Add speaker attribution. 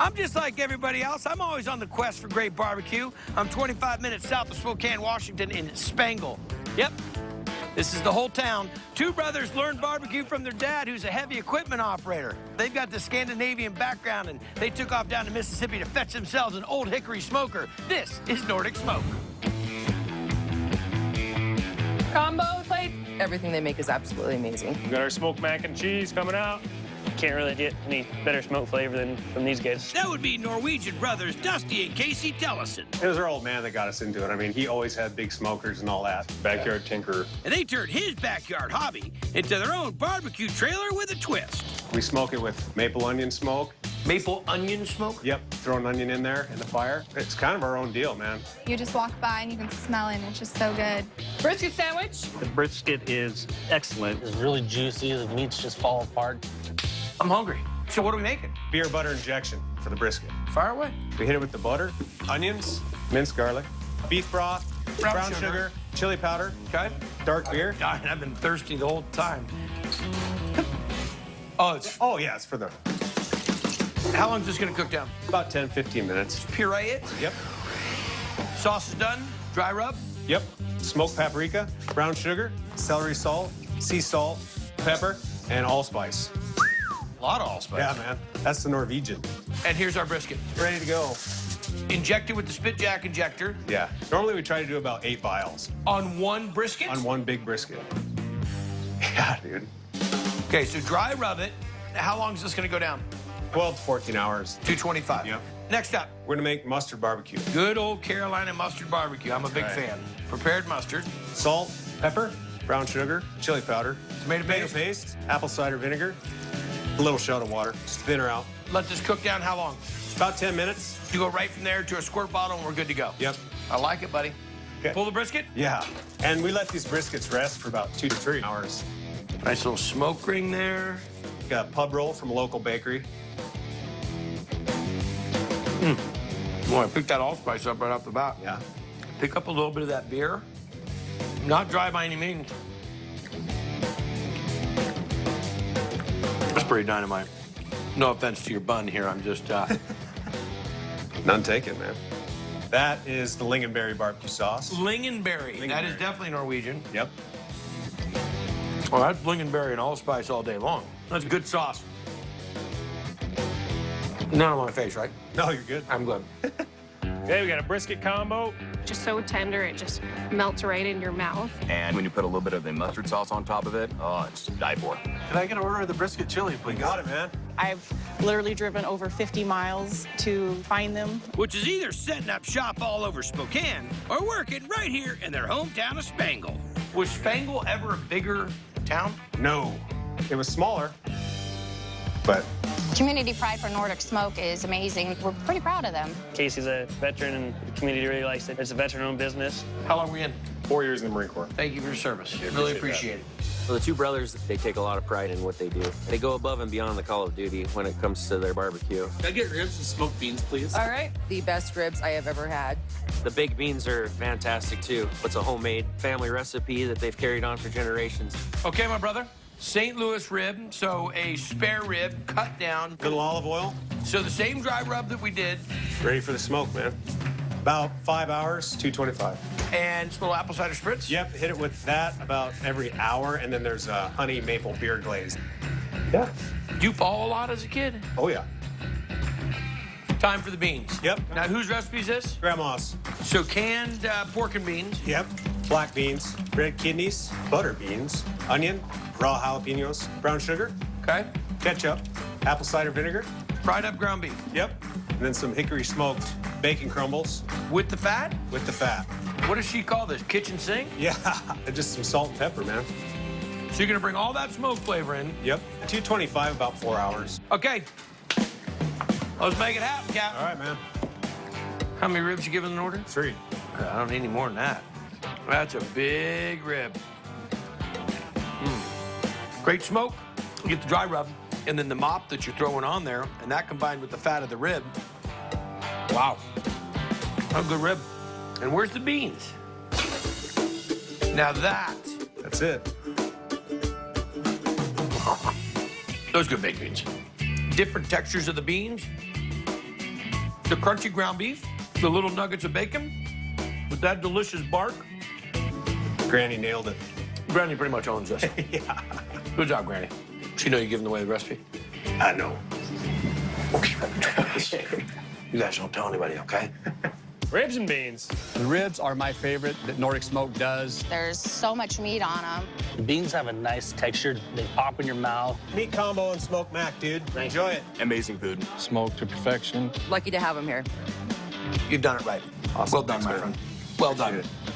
Speaker 1: I'm just like everybody else. I'm always on the quest for great barbecue. I'm 25 minutes south of Spokane, Washington in Spangle. Yep, this is the whole town. Two brothers learned barbecue from their dad, who's a heavy equipment operator. They've got the Scandinavian background, and they took off down to Mississippi to fetch themselves an old hickory smoker. This is Nordic Smoke.
Speaker 2: Combo plate. Everything they make is absolutely amazing.
Speaker 3: We got our smoked mac and cheese coming out. Can't really get any better smoke flavor than from these guys.
Speaker 1: That would be Norwegian brothers Dusty and Casey Tellison.
Speaker 4: It was our old man that got us into it. I mean, he always had big smokers and all that. Backyard tinkerer.
Speaker 1: And they turned his backyard hobby into their own barbecue trailer with a twist.
Speaker 4: We smoke it with maple onion smoke.
Speaker 1: Maple onion smoke?
Speaker 4: Yep, throw an onion in there in the fire. It's kind of our own deal, man.
Speaker 5: You just walk by and you can smell it, and it's just so good.
Speaker 2: Brisket sandwich.
Speaker 6: The brisket is excellent. It's really juicy. The meats just fall apart.
Speaker 1: I'm hungry. So what are we making?
Speaker 4: Beer butter injection for the brisket.
Speaker 1: Fire away.
Speaker 4: We hit it with the butter, onions, minced garlic, beef broth, brown sugar, chili powder,
Speaker 1: Okay.
Speaker 4: dark beer.
Speaker 1: God, I've been thirsty the whole time. Oh,
Speaker 4: Yeah, it's for the
Speaker 1: how long is this gonna cook down?
Speaker 4: about 10, 15 minutes.
Speaker 1: Puree it.
Speaker 4: Yep,
Speaker 1: Sauce is done. Dry rub.
Speaker 4: yep. Smoked paprika, brown sugar, celery salt, sea salt, pepper, and allspice.
Speaker 1: A lot of allspice.
Speaker 4: Yeah, man. That's the Norwegian.
Speaker 1: And here's our brisket.
Speaker 4: Ready to go.
Speaker 1: Injected with the spit jack injector
Speaker 4: Yeah. Normally we try to do about 8 vials
Speaker 1: on one brisket.
Speaker 4: on one big brisket. Yeah, dude.
Speaker 1: Okay, so dry rub it. How long is this gonna go down?
Speaker 4: 12 to 14 hours.
Speaker 1: 225.
Speaker 4: Yep.
Speaker 1: Next up,
Speaker 4: We're gonna make mustard barbecue.
Speaker 1: good old Carolina mustard barbecue. I'm a big
Speaker 4: Right.
Speaker 1: fan. Prepared mustard,
Speaker 4: Salt, pepper, brown sugar, chili powder,
Speaker 1: tomato paste.
Speaker 4: paste, apple cider vinegar, a little shot of water. Just thin her out.
Speaker 1: Let this cook down how long?
Speaker 4: About 10 minutes.
Speaker 1: You go right from there to a squirt bottle and we're good to go.
Speaker 4: Yep.
Speaker 1: I like it, buddy.
Speaker 4: Okay.
Speaker 1: Pull the brisket.
Speaker 4: Yeah. And we let these briskets rest for about 2 to 3 hours.
Speaker 1: Nice little smoke ring there.
Speaker 4: Got a pub roll from a local bakery.
Speaker 1: Boy, I picked that allspice up right off the bat.
Speaker 4: Yeah.
Speaker 1: Pick up a little bit of that beer. Not dry by any means. That's pretty dynamite. No offense to your bun here. I'm just,
Speaker 4: None taken, man. That is the lingonberry barbecue sauce.
Speaker 1: lingonberry. That is
Speaker 4: Lingonberry.
Speaker 1: definitely Norwegian.
Speaker 4: Yep.
Speaker 1: Oh, that's lingonberry and allspice all day long. That's good sauce. None on my face, right?
Speaker 4: No, you're good.
Speaker 1: I'm good.
Speaker 3: Okay, we got a brisket combo.
Speaker 7: Just so tender, it just melts right in your mouth.
Speaker 8: And when you put a little bit of the mustard sauce on top of it, oh, it's to die for.
Speaker 6: Can I get an order of the brisket chili, please?
Speaker 4: We got it, man.
Speaker 9: I've literally driven over 50 miles to find them.
Speaker 1: Which is either setting up shop all over Spokane or working right here in their hometown of Spangle. Was Spangle ever a bigger town?
Speaker 4: No. It was smaller, but
Speaker 5: Community pride for Nordic Smoke is amazing. We're pretty proud of them.
Speaker 3: Casey's a veteran, and the community really likes it. It's a veteran-owned business.
Speaker 1: How long were you in?
Speaker 4: 4 years in the Marine Corps.
Speaker 1: Thank you for your service. Really appreciate it.
Speaker 10: Well, the two brothers, they take a lot of pride in what they do. They go above and beyond the call of duty when it comes to their barbecue.
Speaker 6: Can I get ribs and smoked beans, please?
Speaker 2: All right. The best ribs I have ever had.
Speaker 10: The baked beans are fantastic, too. It's a homemade family recipe that they've carried on for generations.
Speaker 1: Okay, my brother. St. Louis rib, so a spare rib cut down.
Speaker 4: Little olive oil.
Speaker 1: So the same dry rub that we did,
Speaker 4: Ready for the smoke, man. About 5 hours, 225.
Speaker 1: and a little apple cider spritz.
Speaker 4: Yep, hit it with that about every hour, and then there's a honey maple beer glaze. Yeah.
Speaker 1: Do you fall a lot as a kid?
Speaker 4: Oh, yeah.
Speaker 1: Time for the beans.
Speaker 4: Yep.
Speaker 1: Now, whose recipe is this?
Speaker 4: Grandma's.
Speaker 1: So canned pork and beans.
Speaker 4: Yep. Black beans, red kidneys, butter beans, onion, raw jalapenos, brown sugar,
Speaker 1: Okay.
Speaker 4: ketchup, apple cider vinegar.
Speaker 1: Fried up ground beef.
Speaker 4: Yep. And then some hickory smoked bacon crumbles
Speaker 1: With the fat?
Speaker 4: with the fat.
Speaker 1: What does she call this? Kitchen sink?
Speaker 4: Yeah, and just some salt and pepper, man.
Speaker 1: So you're gonna bring all that smoke flavor in.
Speaker 4: Yep. 225, about 4 hours.
Speaker 1: Okay. Let's make it happen, Cap.
Speaker 4: All right, man.
Speaker 1: How many ribs you giving an order?
Speaker 4: 3.
Speaker 1: I don't need any more than that. That's a big rib. Great smoke. You get the dry rub, and then the mop that you're throwing on there, and that combined with the fat of the rib. Wow. A good rib. And where's the beans? Now
Speaker 4: That's it.
Speaker 1: those good baked beans. Different textures of the beans. the crunchy ground beef, the little nuggets of bacon, with that delicious bark.
Speaker 4: Granny nailed it.
Speaker 1: Granny pretty much owns this.
Speaker 4: Yeah.
Speaker 1: Good job, Granny. She know you're giving away the recipe?
Speaker 4: I know.
Speaker 1: You guys don't tell anybody, okay?
Speaker 3: Ribs and beans.
Speaker 6: The ribs are my favorite that Nordic Smoke does.
Speaker 5: There's so much meat on them.
Speaker 6: The beans have a nice texture. They pop in your mouth.
Speaker 4: Meat combo and smoked mac, dude. Enjoy it.
Speaker 8: Amazing food.
Speaker 11: Smoked to perfection.
Speaker 2: Lucky to have them here.
Speaker 1: You've done it right.
Speaker 8: Awesome.
Speaker 1: Well done,
Speaker 8: Thanks,
Speaker 1: my
Speaker 8: man.
Speaker 1: friend. Well done.
Speaker 8: Appreciate it.